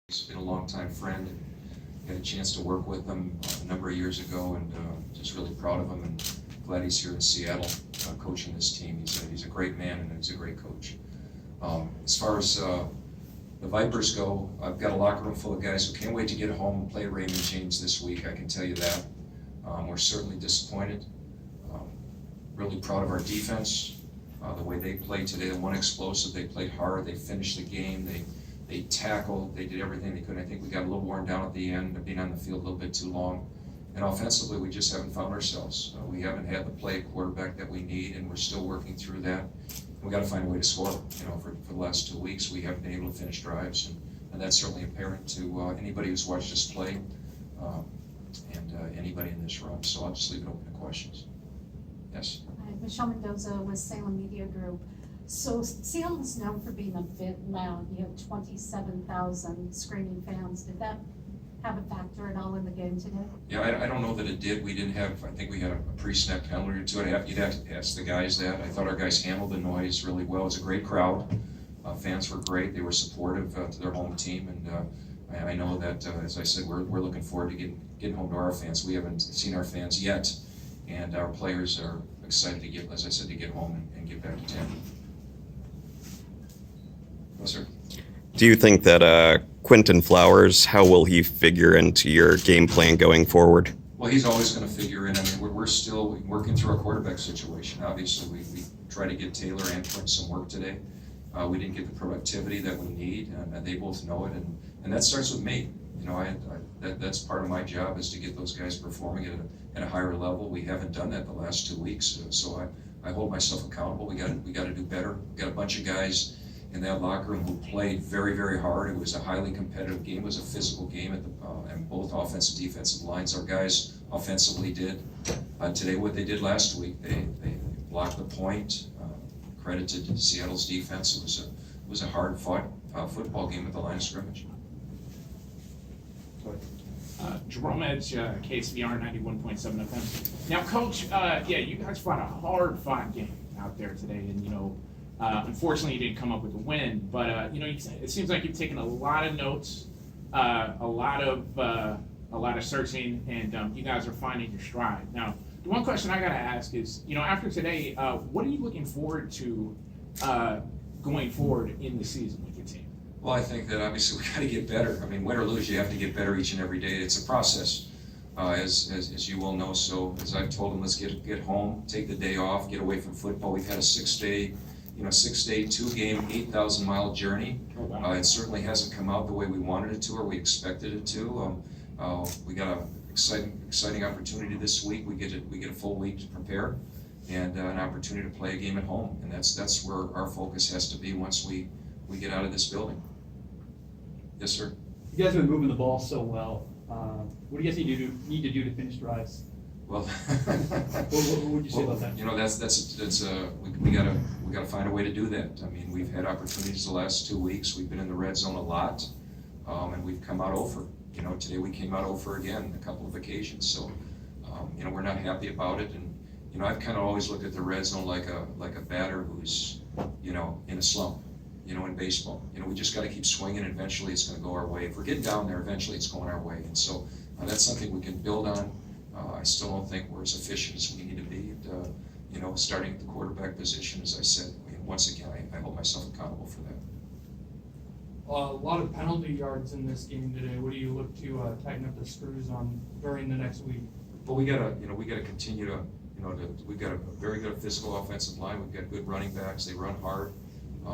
He's been a longtime friend and had a chance to work with him a number of years ago, and just really proud of him and glad he's here in Seattle coaching this team. He's a great man and he's a great coach. As far as the Vipers go, I've got a locker room full of guys who can't wait to get home and play Raymond James this week, I can tell you that. We're certainly disappointed. Really proud of our defense, the way they played today. One explosive, they played hard, they finished the game, they tackled, they did everything they could. I think we got a little worn down at the end of being on the field a little bit too long. And offensively, we just haven't found ourselves. We haven't had the play quarterback that we need, and we're still working through that. We got to find a way to score. For the last 2 weeks, we haven't been able to finish drives, and that's certainly apparent to anybody who's watched us play and anybody in this room. So I'll just leave it open to questions. Yes? Michelle Mendoza with Salem Media Group. So Salem is known for being a bit loud. You have 27,000 screaming fans. Did that have a factor at all in the game today? Yeah, I don't know that it did. We didn't have, I think we had a pre-snap penalty or two. You'd have to ask the guys that. I thought our guys handled the noise really well. It was a great crowd. Fans were great. They were supportive to their home team, and I know that, as I said, we're looking forward to getting home to our fans. We haven't seen our fans yet, and our players are excited to get, as I said, to get home and get back to Tampa. Yes, sir. Do you think that Quinton Flowers, how will he figure into your game plan going forward? Well, he's always going to figure in. I mean, we're still working through our quarterback situation. Obviously, we try to get Taylor and Quinton some work today. We didn't get the productivity that we need, and they both know it. And that starts with me. That's part of my job, is to get those guys performing at a higher level. We haven't done that the last 2 weeks, so I hold myself accountable. We got to do better. We got a bunch of guys in that locker room who played very, very hard. It was a highly competitive game. It was a physical game and both offensive and defensive lines. Our guys offensively did today what they did last week. They blocked the point. Credited Seattle's defense. It was a hard fought football game at the line of scrimmage. Jerome Edge, KSVR 91.7 FM. Now, Coach, you guys fought a hard-fought game out there today, and unfortunately, you didn't come up with a win. But it seems like you've taken a lot of notes, a lot of searching, and you guys are finding your stride. Now, the one question I got to ask is, after today, what are you looking forward to going forward in the season with your team? Well, I think that obviously we got to get better. I mean, win or lose, you have to get better each and every day. It's a process, as you well know. So as I've told them, let's get home, take the day off, get away from football. We've had a 6-day, 2-game, 8,000-mile journey. Oh, wow. It certainly hasn't come out the way we wanted it to or we expected it to. We got an exciting opportunity this week. We get a full week to prepare and an opportunity to play a game at home, and that's where our focus has to be once we get out of this building. Yes, sir. You guys have been moving the ball so well. What do you guys need to do to finish drives? Well, what would you say about that? We gotta find a way to do that. I mean, we've had opportunities the last 2 weeks. We've been in the red zone a lot, and we've come out over. Today we came out over again a couple of occasions. So, we're not happy about it. And I've kind of always looked at the red zone like a batter who's in a slump. In baseball, we just got to keep swinging, and eventually it's going to go our way. If we're getting down there, eventually it's going our way. And so that's something we can build on. I still don't think we're as efficient as we need to be. Starting at the quarterback position, as I said, once again, I hold myself accountable for that. A lot of penalty yards in this game today. What do you look to tighten up the screws on during the next week? Well, we gotta continue to, we've got a very good physical offensive line. We've got good running backs. They run hard.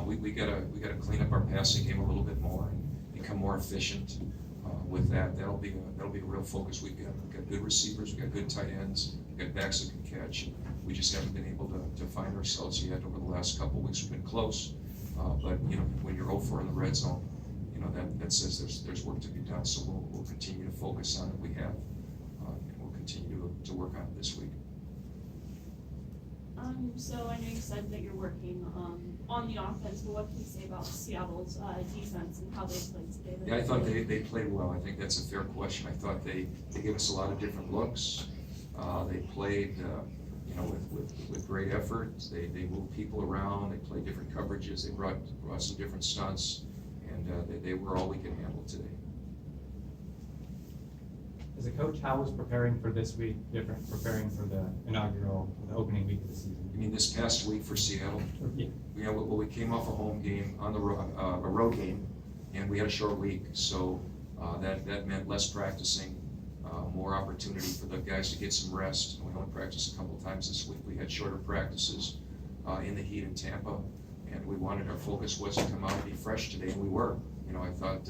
We gotta clean up our passing game a little bit more and become more efficient with that. That'll be a real focus. We've got good receivers. We've got good tight ends. We've got backs that can catch. We just haven't been able to find ourselves yet over the last couple of weeks. We've been close, but when you're 0-4 in the red zone, that says there's work to be done. So we'll continue to focus on it. We have, and we'll continue to work on it this week. So I know you said that you're working on the offense, but what can you say about Seattle's defense and how they played today? Yeah, I thought they played well. I think that's a fair question. I thought they gave us a lot of different looks. They played with great effort. They moved people around. They played different coverages. They brought some different stunts, and they were all we could handle today. As a coach, how was preparing for this week different, preparing for the opening week of the season? You mean this past week for Seattle? Yeah. Yeah, well, we came off a home game on the a road game, and we had a short week, so that meant less practicing, more opportunity for the guys to get some rest. We only practiced a couple times this week. We had shorter practices in the heat in Tampa, and our focus was to come out and be fresh today, and we were. You know, I thought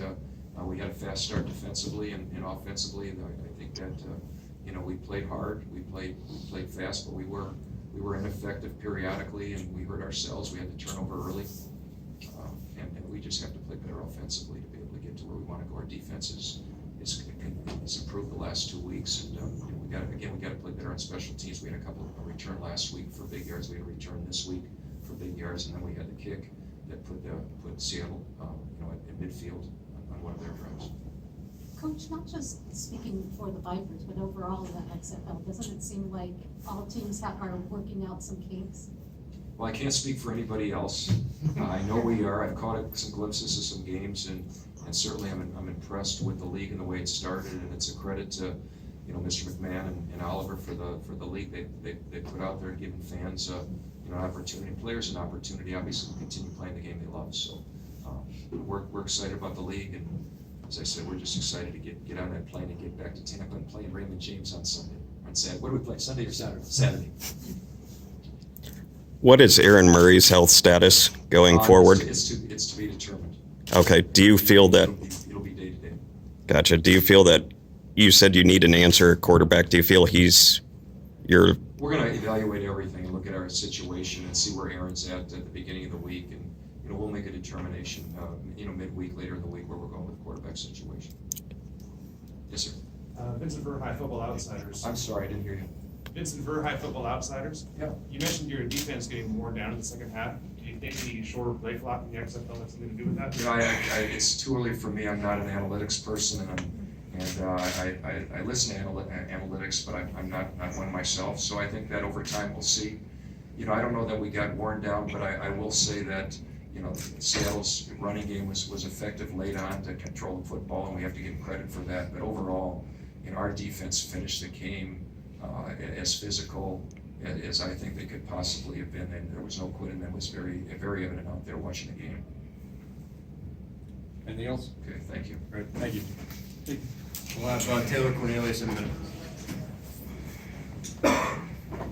we had a fast start defensively and offensively. I think that you know, we played hard, we played fast, but we were ineffective periodically, and we hurt ourselves. We had to turn over early, and we just have to play better offensively to be able to get to where we want to go. Our defense has improved the last 2 weeks, and you know, we got to play better on special teams. We had a couple of return last week for big yards. We had a return this week for big yards, and then we had the kick that put Seattle you know, at midfield on one of their drives. Coach, not just speaking for the Vipers, but overall in the XFL, doesn't it seem like all teams are working out some kinks? Well, I can't speak for anybody else. I know we are. I've caught some glimpses of some games, and certainly I'm impressed with the league and the way it started, and it's a credit to, you know, Mr. McMahon and Oliver for the league they put out there, giving fans you know, an opportunity, players an opportunity, obviously, to continue playing the game they love. So we're excited about the league, and as I said, we're just excited to get on that plane and get back to Tampa and play in Raymond James on Sunday. On Saturday. What do we play? Sunday or Saturday? Saturday. What is Aaron Murray's health status going forward? It's to be determined. Okay. Do you feel that? It'll be day to day. Gotcha. Do you feel that you said you need an answer at quarterback? Do you feel We're going to evaluate everything and look at our situation and see where Aaron's at the beginning of the week, and you know, we'll make a determination, you know, midweek, later in the week, where we're going with the quarterback situation. Yes, sir. Vincent Verhey, Football Outsiders. I'm sorry, I didn't hear you. Vincent Verhey, Football Outsiders. Yeah. You mentioned your defense getting worn down in the second half. Do you think the shorter play clock in the XFL has something to do with that? You know, it's too early for me. I'm not an analytics person, and I listen to analytics, but I'm not one myself. So I think that over time we'll see. You know, I don't know that we got worn down, but I will say that, you know, Seattle's running game was effective late on to control the football, and we have to give them credit for that. But overall, you know, our defense finished the game as physical as I think they could possibly have been, and there was no quitting. That was very evident out there watching the game. Anything else? Okay, thank you. Great, thank you. We'll have Taylor Cornelius in a minute.